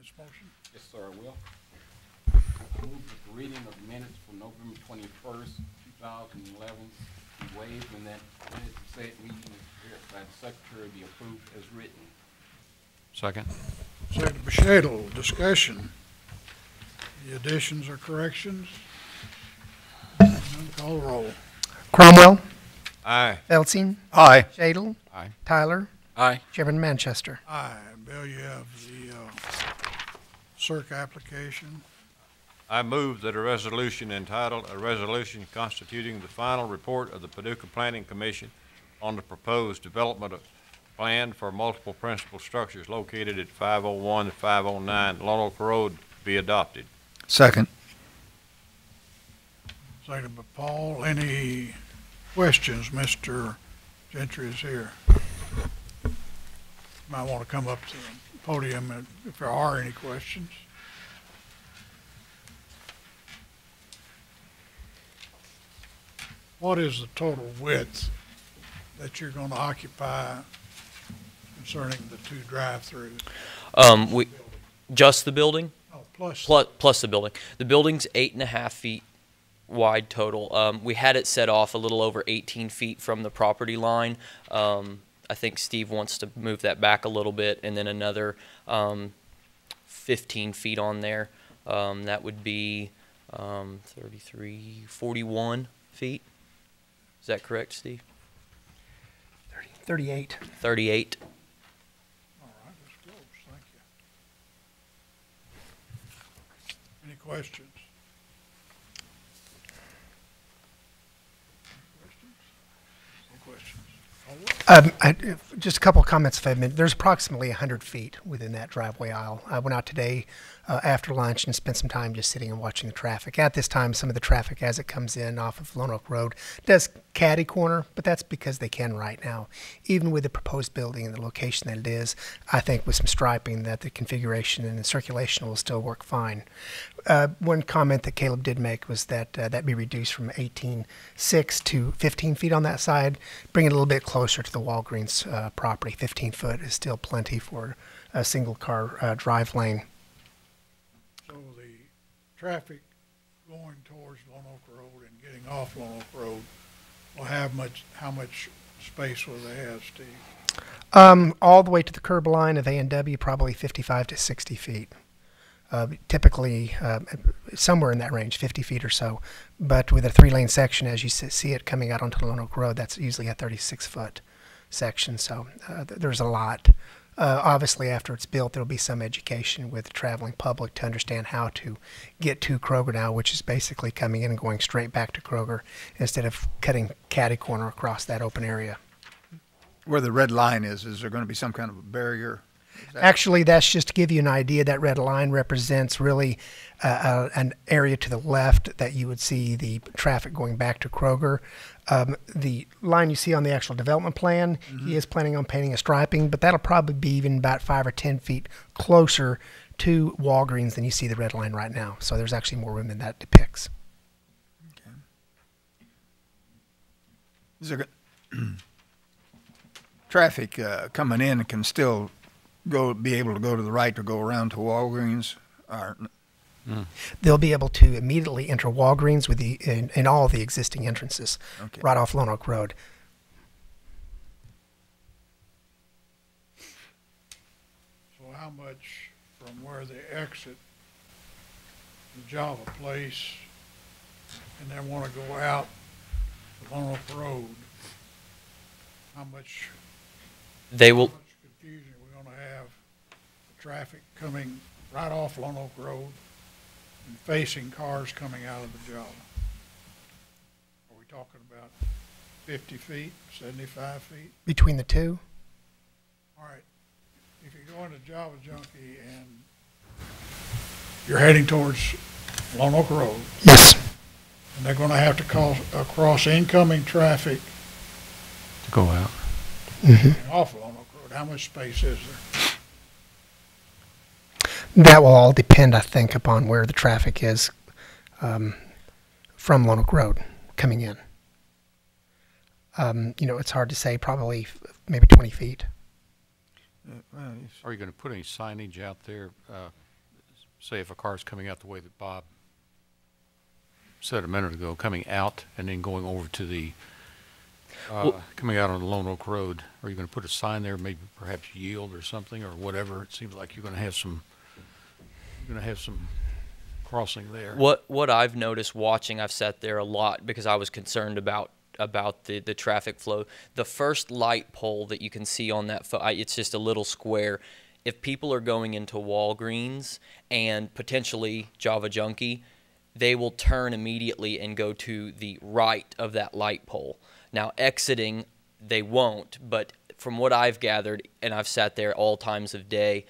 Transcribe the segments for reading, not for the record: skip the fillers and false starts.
this motion? Yes, sir, I will. I move that the reading of the minutes for November 21st, 2011 be waived, and that minutes of said meeting is by the secretary be approved as written. Second. Second by Shadle. Discussion. Any additions or corrections? None, call the roll. Cromwell, Aye. Feltzing, Aye. Shadle, Aye. Tyler, Aye. Chairman Manchester. Aye. Bill, you have the CERC application. I move that a resolution entitled, "A Resolution Constituting the Final Report of the Paducah Planning Commission on the Proposed Development of Plan for Multiple Principal Structures Located at 501 to 509 Lone Oak Road," be adopted. Second. Second by Paul. Any questions? Mr. Gentry is here. Might want to come up to the podium if there are any questions. What is the total width that you're going to occupy concerning the two drive-throughs? Just the building, Oh, plus plus the building. The building's 8.5 feet wide total. We had it set off a little over 18 feet from the property line. I think Steve wants to move that back a little bit, and then another 15 feet on there. That would be 33, 41 feet. Is that correct, Steve? 38. 38. All right, that's close. Thank you. Any questions? No questions. Just a couple of comments, if I may. There's approximately 100 feet within that driveway aisle. I went out today after lunch and spent some time just sitting and watching the traffic. At this time, some of the traffic as it comes in off of Lone Oak Road does catty corner, but that's because they can right now. Even with the proposed building and the location that it is, I think with some striping that the configuration and the circulation will still work fine. One comment that Caleb did make was that that be reduced from 18.6 to 15 feet on that side, bring it a little bit closer to the Walgreens property. 15 foot is still plenty for a single car drive lane. So the traffic going towards Lone Oak Road and getting off Lone Oak Road will have how much space will they have, Steve? All the way to the curb line of A&W, probably 55 to 60 feet. Typically somewhere in that range, 50 feet or so. But with a 3-lane section, as you see it coming out onto Lone Oak Road, that's usually a 36-foot section. So there's a lot. Obviously, after it's built, there will be some education with the traveling public to understand how to get to Kroger now, which is basically coming in and going straight back to Kroger instead of cutting catty corner across that open area. Where the red line is there going to be some kind of a barrier? Actually, that's just to give you an idea. That red line represents really an area to the left that you would see the traffic going back to Kroger. The line you see on the actual development plan, he is planning on painting a striping, but that'll probably be even about 5 or 10 feet closer to Walgreens than you see the red line right now. So there's actually more room than that depicts. Okay. Is there traffic coming in can still be able to go to the right to go around to Walgreens? Or They'll be able to immediately enter Walgreens with in all the existing entrances, Okay. right off Lone Oak Road. So how much from where they exit the Java place and then want to go out to Lone Oak Road, how much confusion are we going to have? The traffic coming right off Lone Oak Road and facing cars coming out of the Java. Are we talking about 50 feet, 75 feet? Between the two? All right. If you go into Java Junkie and you're heading towards Lone Oak Road, Yes. and they're going to have to cross incoming traffic To go out. and off Lone Oak Road, how much space is there? That will all depend, I think, upon where the traffic is from Lone Oak Road coming in. It's hard to say, probably maybe 20 feet. Are you going to put any signage out there say if a car's coming out the way that Bob said a minute ago, coming out and then going over to the, coming out on Lone Oak Road, are you going to put a sign there, maybe perhaps yield or something or whatever? It seems like you're going to have some crossing there. What I've noticed watching, I've sat there a lot because I was concerned about the traffic flow. The first light pole that you can see on that, it's just a little square. If people are going into Walgreens and potentially Java Junkie, they will turn immediately and go to the right of that light pole. Now, exiting, they won't, but from what I've gathered, and I've sat there all times of day,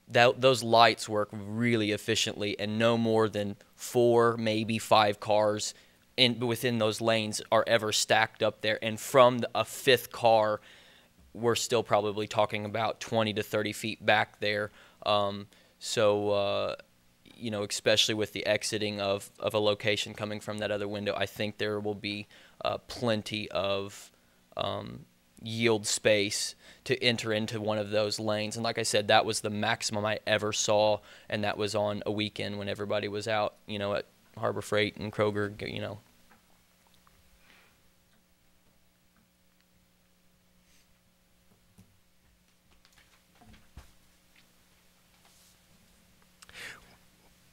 those lights work really efficiently, and no more than 4, maybe 5 cars within those lanes are ever stacked up there. And from a 5th car, we're still probably talking about 20 to 30 feet back there. You know, especially with the exiting of a location coming from that other window, I think there will be plenty of yield space to enter into one of those lanes. And like I said, that was the maximum I ever saw, and that was on a weekend when everybody was out, you know, at Harbor Freight and Kroger, you know.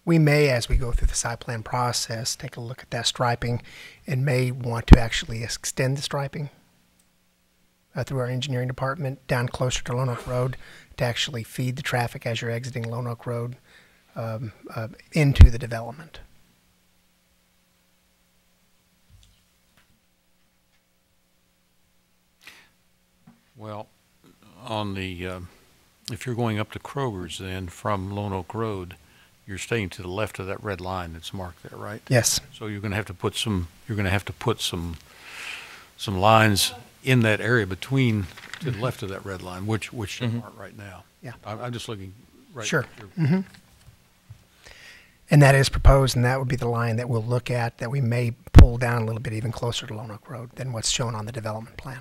We may, as we go through the site plan process, take a look at that striping and may want to actually extend the striping through our engineering department down closer to Lone Oak Road to actually feed the traffic as you're exiting Lone Oak Road into the development. Well, on the, if you're going up to Kroger's then from Lone Oak Road, you're staying to the left of that red line that's marked there, right? Yes. So you're going to have to put some lines in that area between to the left of that red line, which there aren't right now. Yeah. I'm just looking right. Sure. Here. And that is proposed, and that would be the line that we'll look at, that we may pull down a little bit even closer to Lone Oak Road than what's shown on the development plan.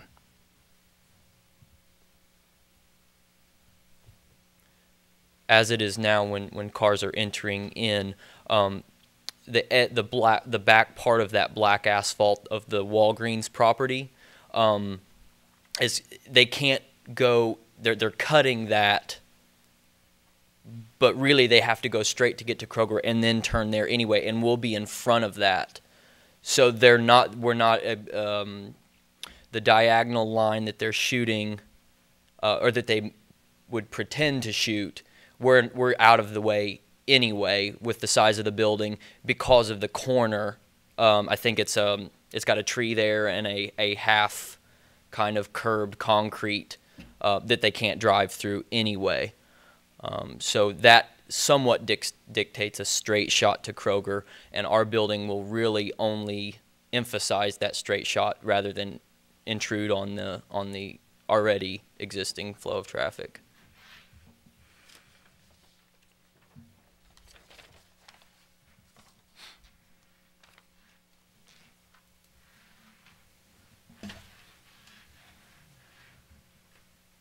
As it is now, when cars are entering in, the back part of that black asphalt of the Walgreens property, is they can't go. They're cutting that, but really they have to go straight to get to Kroger and then turn there anyway, and we'll be in front of that. So we're not the diagonal line that they're shooting, or that they would pretend to shoot. We're out of the way anyway with the size of the building because of the corner. I think it's got a tree there and a half kind of curbed concrete that they can't drive through anyway. So that somewhat dictates a straight shot to Kroger, and our building will really only emphasize that straight shot rather than intrude on the already existing flow of traffic.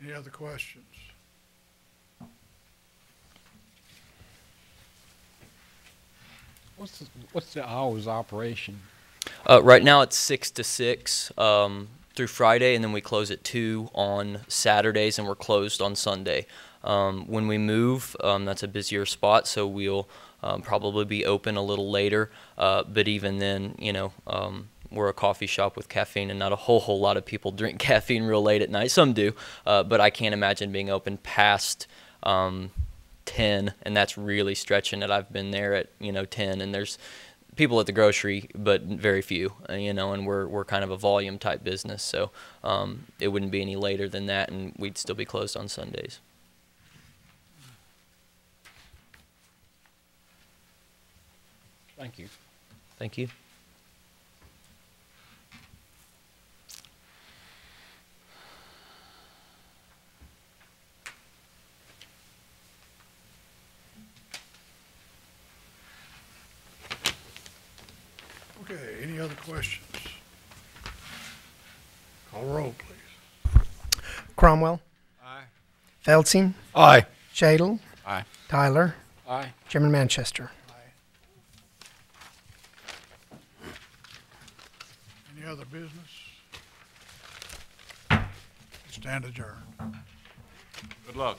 Any other questions? What's the hours of operation? Right now it's 6 to 6 through Friday, and then we close at 2 on Saturdays, and we're closed on Sunday. When we move, that's a busier spot, so we'll probably be open a little later. But even then, you know, we're a coffee shop with caffeine, and not a whole lot of people drink caffeine real late at night. Some do, but I can't imagine being open past 10, and that's really stretching it. I've been there at 10, and there's people at the grocery, but very few, and we're kind of a volume type business, so it wouldn't be any later than that, and we'd still be closed on Sundays. Thank you. Thank you. Okay, any other questions? Call roll, please. Cromwell. Aye. Feldstein. Aye. Shadle. Aye. Tyler. Aye. Chairman Manchester. Any other business? Stand adjourned. Good luck.